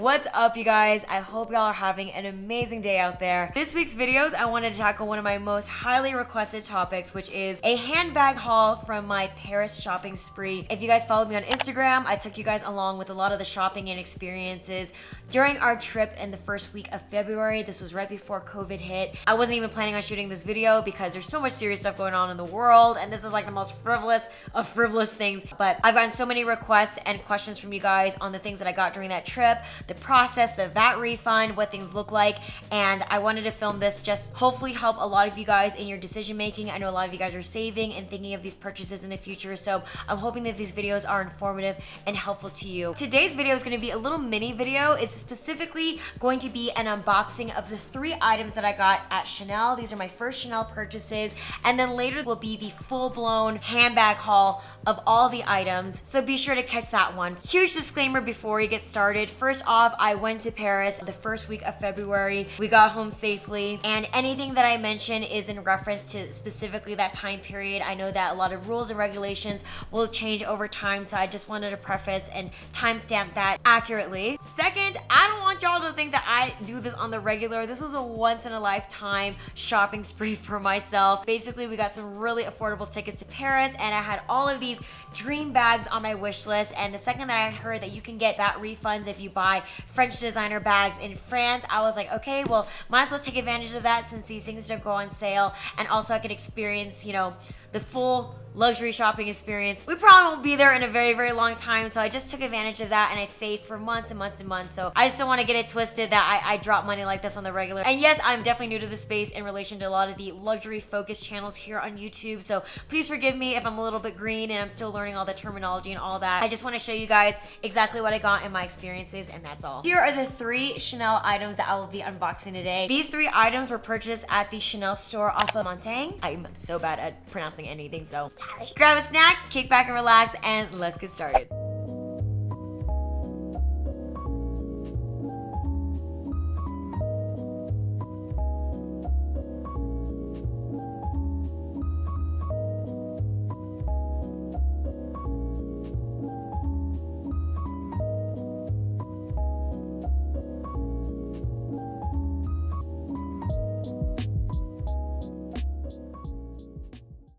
What's up, you guys? I hope y'all are having an amazing day out there. This week's videos, I wanted to tackle one of my most highly requested topics, which is a handbag haul from my Paris shopping spree. If you guys followed me on Instagram, I took you guys along with a lot of the shopping and experiences during our trip in the first week of February. This was right before COVID hit. I wasn't even planning on shooting this video because there's so much serious stuff going on in the world, and this is like the most frivolous of frivolous things. But I've gotten so many requests and questions from you guys on the things that I got during that trip, the process, the VAT refund, what things look like, and I wanted to film this just hopefully help a lot of you guys in your decision making. I know a lot of you guys are saving and thinking of these purchases in the future, so I'm hoping that these videos are informative and helpful to you. Today's video is going to be a little mini video. It's specifically going to be an unboxing of the 3 items that I got at Chanel. These are my first Chanel purchases, and then later will be the full-blown handbag haul of all the items, so be sure to catch that one. Huge disclaimer before we get started. First off, I went to Paris the first week of February. We got home safely, and anything that I mention is in reference to specifically that time period. I know that a lot of rules and regulations will change over time, so I just wanted to preface and timestamp that accurately. Second, I don't want y'all to think that I do this on the regular. This was a once-in-a-lifetime shopping spree for myself. Basically, we got some really affordable tickets to Paris, and I had all of these dream bags on my wish list, and the second that I heard that you can get VAT refunds if you buy French designer bags in France, I was like, okay, well, might as well take advantage of that since these things don't go on sale, and also I could experience, you know, the full luxury shopping experience. We probably won't be there in a very, very long time, so I just took advantage of that, and I saved for months and months and months. So I just don't want to get it twisted that I drop money like this on the regular. And yes, I'm definitely new to the space in relation to a lot of the luxury focused channels here on YouTube, so please forgive me if I'm a little bit green and I'm still learning all the terminology and all that. I just want to show you guys exactly what I got in my experiences, and that's all. Here are the 3 Chanel items that I will be unboxing today. These 3 items were purchased at the Chanel store off of Montaigne. I'm so bad at pronouncing anything, so sorry. Grab a snack, kick back and relax, and let's get started.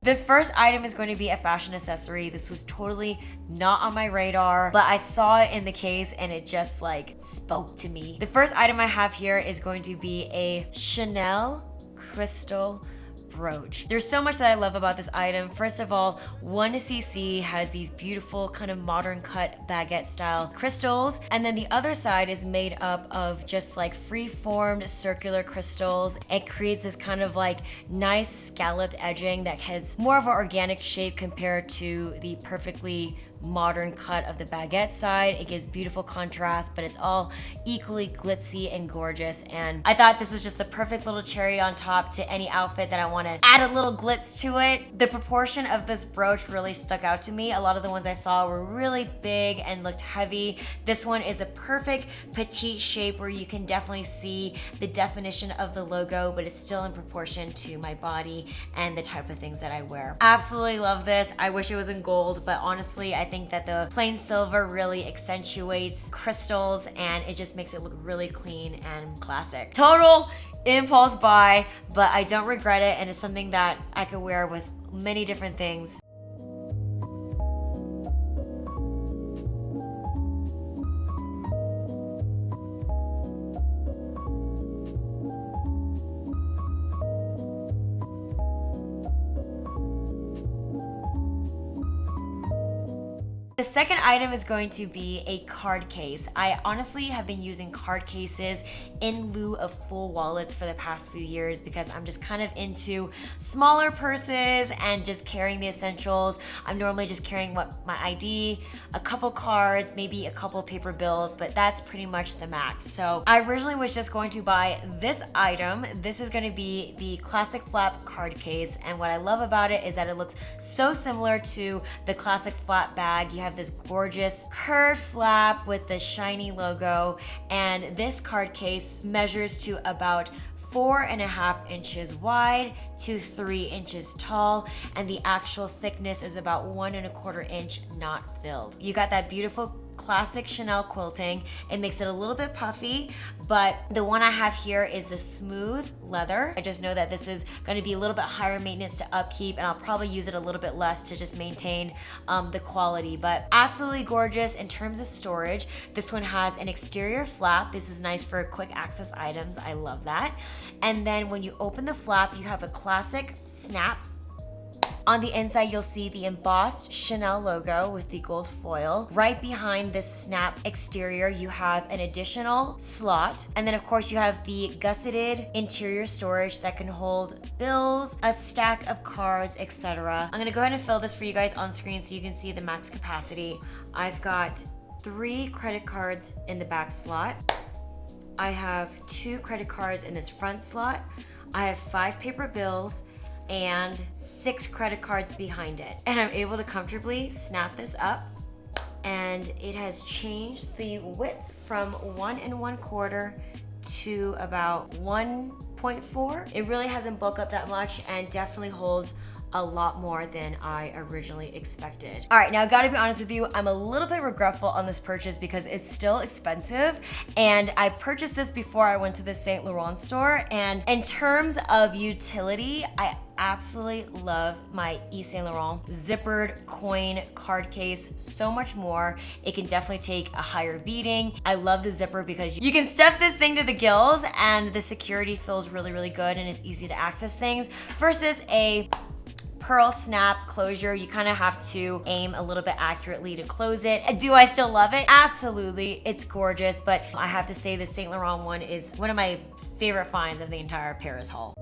The first item is going to be a fashion accessory. This was totally not on my radar, but I saw it in the case and it just like spoke to me. The first item I have here is going to be a Chanel crystal brooch. There's so much that I love about this item. First of all, 1cc has these beautiful kind of modern cut baguette style crystals, and then the other side is made up of just like free-formed circular crystals. It creates this kind of like nice scalloped edging that has more of an organic shape compared to the perfectly modern cut of the baguette side. It gives beautiful contrast, but it's all equally glitzy and gorgeous, and I thought this was just the perfect little cherry on top to any outfit that I want to add a little glitz to it. The proportion of this brooch really stuck out to me. A lot of the ones I saw were really big and looked heavy. This one is a perfect petite shape where you can definitely see the definition of the logo, but it's still in proportion to my body and the type of things that I wear. Absolutely love this. I wish it was in gold, but honestly, I think that the plain silver really accentuates crystals and it just makes it look really clean and classic. Total impulse buy, but I don't regret it, and it's something that I could wear with many different things. The second item is going to be a card case. I honestly have been using card cases in lieu of full wallets for the past few years because I'm just kind of into smaller purses and just carrying the essentials. I'm normally just carrying my ID, a couple cards, maybe a couple paper bills, but that's pretty much the max. So I originally was just going to buy this item. This is going to be the classic flap card case, and what I love about it is that it looks so similar to the classic flap bag. You have this gorgeous curved flap with the shiny logo, and this card case measures to about 4.5 inches wide to 3 inches tall, and the actual thickness is about 1.25 inch not filled. You got that beautiful classic Chanel quilting. It makes it a little bit puffy, but the one I have here is the smooth leather. I just know that this is going to be a little bit higher maintenance to upkeep, and I'll probably use it a little bit less to just maintain the quality, but absolutely gorgeous in terms of storage. This one has an exterior flap. This is nice for quick access items. I love that. And then when you open the flap, you have a classic snap. On the inside, you'll see the embossed Chanel logo with the gold foil. Right behind this snap exterior, you have an additional slot. And then of course you have the gusseted interior storage that can hold bills, a stack of cards, etc. I'm gonna go ahead and fill this for you guys on screen so you can see the max capacity. I've got 3 credit cards in the back slot. I have 2 credit cards in this front slot. I have 5 paper bills and 6 credit cards behind it. And I'm able to comfortably snap this up, and it has changed the width from 1 1/4 to about 1.4. It really hasn't bulked up that much and definitely holds a lot more than I originally expected. All right, now I gotta be honest with you, I'm a little bit regretful on this purchase because it's still expensive, and I purchased this before I went to the Saint Laurent store, and in terms of utility, I absolutely love my Yves Saint Laurent zippered coin card case so much more. It can definitely take a higher beating. I love the zipper because you can stuff this thing to the gills and the security feels really, really good and it's easy to access things versus a pearl snap closure. You kind of have to aim a little bit accurately to close it. Do I still love it? Absolutely, it's gorgeous, but I have to say the Saint Laurent one is one of my favorite finds of the entire Paris haul.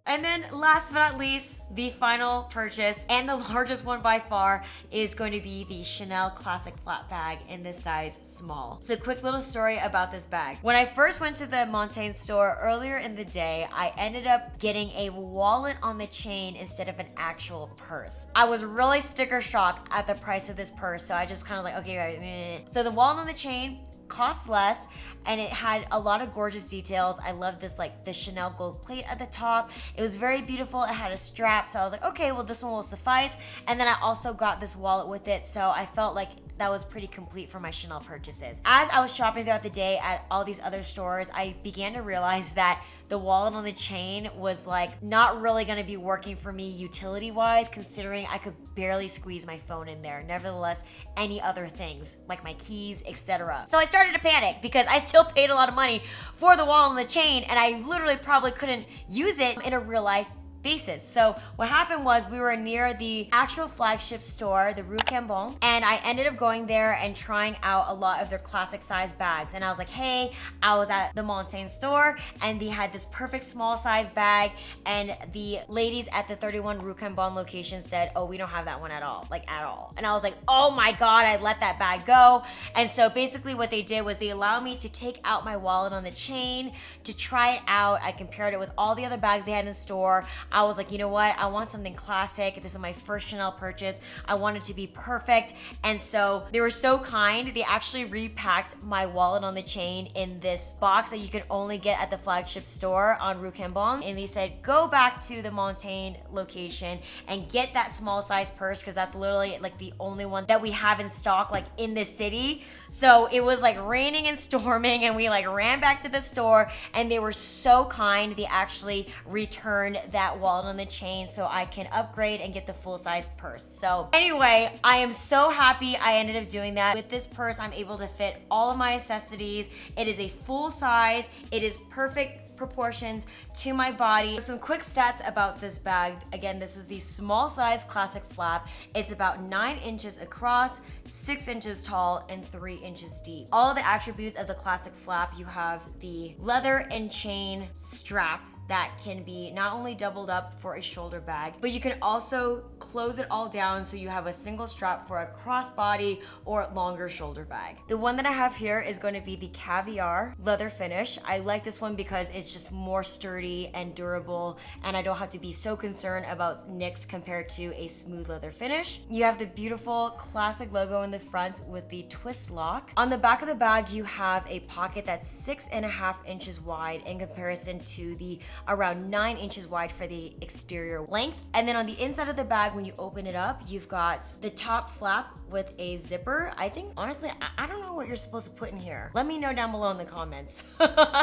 And then last but not least, the final purchase and the largest one by far is going to be the Chanel Classic Flat Bag in this size small. So quick little story about this bag. When I first went to the Montaigne store earlier in the day, I ended up getting a wallet on the chain instead of an actual purse. I was really sticker shocked at the price of this purse, so I just kind of like, okay, right. So the wallet on the chain cost less and it had a lot of gorgeous details. I love this, like the Chanel gold plate at the top. It was very beautiful. It had a strap, so I was like, okay, well this one will suffice. And then I also got this wallet with it, so I felt like that was pretty complete for my Chanel purchases. As I was shopping throughout the day at all these other stores, I began to realize that the wallet on the chain was like not really gonna be working for me utility wise, considering I could barely squeeze my phone in there. Nevertheless, any other things like my keys, etc. So I started to panic because I still paid a lot of money for the wallet on the chain and I literally probably couldn't use it in a real life basis. So what happened was we were near the actual flagship store, the Rue Cambon, and I ended up going there and trying out a lot of their classic size bags. And I was like, hey, I was at the Montaigne store and they had this perfect small size bag, and the ladies at the 31 Rue Cambon location said, oh, we don't have that one at all, like at all. And I was like, oh my God, I let that bag go. And so basically what they did was they allowed me to take out my wallet on the chain to try it out. I compared it with all the other bags they had in store. I was like, you know what? I want something classic. This is my first Chanel purchase. I want it to be perfect. And so they were so kind. They actually repacked my wallet on the chain in this box that you can only get at the flagship store on Rue Cambon. And they said, go back to the Montaigne location and get that small size purse because that's literally like the only one that we have in stock like in this city. So it was like raining and storming and we like ran back to the store and they were so kind. They actually returned that wallet on the chain so I can upgrade and get the full size purse. So anyway, I am so happy I ended up doing that. With this purse, I'm able to fit all of my accessories. It is a full size. It is perfect proportions to my body. Some quick stats about this bag. Again, this is the small size classic flap. It's about 9 inches across, 6 inches tall, and 3 inches deep. All of the attributes of the classic flap, you have the leather and chain strap that can be not only doubled up for a shoulder bag, but you can also close it all down so you have a single strap for a crossbody or longer shoulder bag. The one that I have here is going to be the caviar leather finish. I like this one because it's just more sturdy and durable, and I don't have to be so concerned about nicks compared to a smooth leather finish. You have the beautiful classic logo in the front with the twist lock. On the back of the bag, you have a pocket that's 6.5 inches wide in comparison to the around 9 inches wide for the exterior length. And then on the inside of the bag, when you open it up, you've got the top flap with a zipper. I think, honestly, I don't know what you're supposed to put in here. Let me know down below in the comments.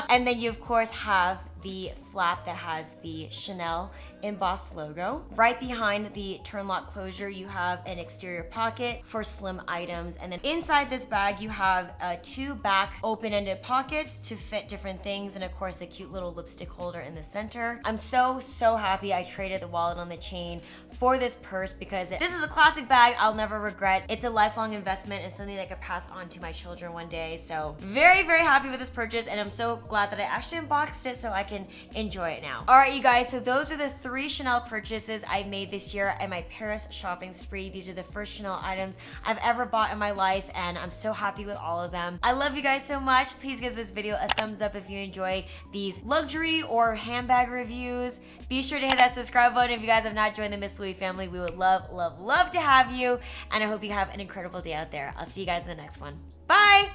And then you, of course, have the flap that has the Chanel embossed logo. Right behind the turn lock closure, you have an exterior pocket for slim items. And then inside this bag, you have 2 back open-ended pockets to fit different things. And of course, the cute little lipstick holder in the center. I'm so happy I traded the wallet on the chain for this purse because this is a classic bag I'll never regret. It's a lifelong investment and something that I could pass on to my children one day. So very happy with this purchase, and I'm so glad that I actually unboxed it so I can enjoy it now. All right, you guys, so those are the 3 Chanel purchases I made this year at my Paris shopping spree. These are the first Chanel items I've ever bought in my life, and I'm so happy with all of them. I love you guys so much. Please give this video a thumbs up if you enjoy these luxury or handbag reviews. Be sure to hit that subscribe button if you guys have not joined the Miss Louie family. We would love to have you, and I hope you have an incredible day out there. I'll see you guys in the next one. Bye!